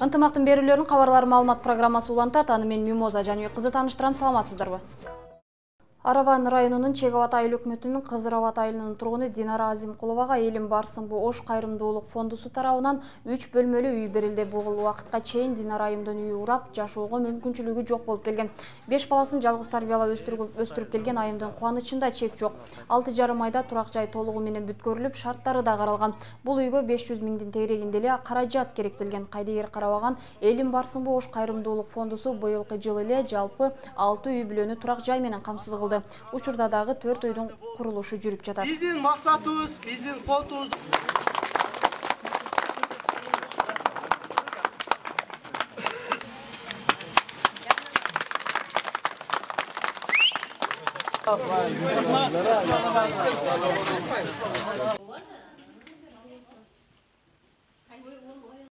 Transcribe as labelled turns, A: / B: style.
A: Ынтымақтың берүүлөрүн кабарлар маалымат программасы улантат. Аны мен Мимоза Жаныбек кызы тааныштырам. Саламатсыздарбы? Араван районунун Чегават айыл өкмөтүнүн Кызырабад айылынын тургуну Динара Азимкуловага Элим Барсынбы Ош кайрымдуулук фондусу тарабынан 3 бөлмөлүү үй берилди. Бул убакытка чейин Динара айымдын үйү урап, жашоого мүмкүнчүлүгү жок болуп келген. 5 баласын жалгыз тарбиялап өстүрүп келген айымдын кубанычында чек жок. 6,5 айда турак жай толугу менен бүткөрүлүп, шарттары да каралган. Бул үйгө 500 миңдин тегерегинде эле каражат керектелген. Кайдыгер карабаган Элим Барсынбы Ош кайрымдуулук фондусу быйылкы жылы эле жалпы 6 үй бүлөнү турак жай менен камсыз кылды. Учурда дагы 4 үйдүн курулушу жүрүп жатат.
B: Биздин максатыбыз, биздин фондубуз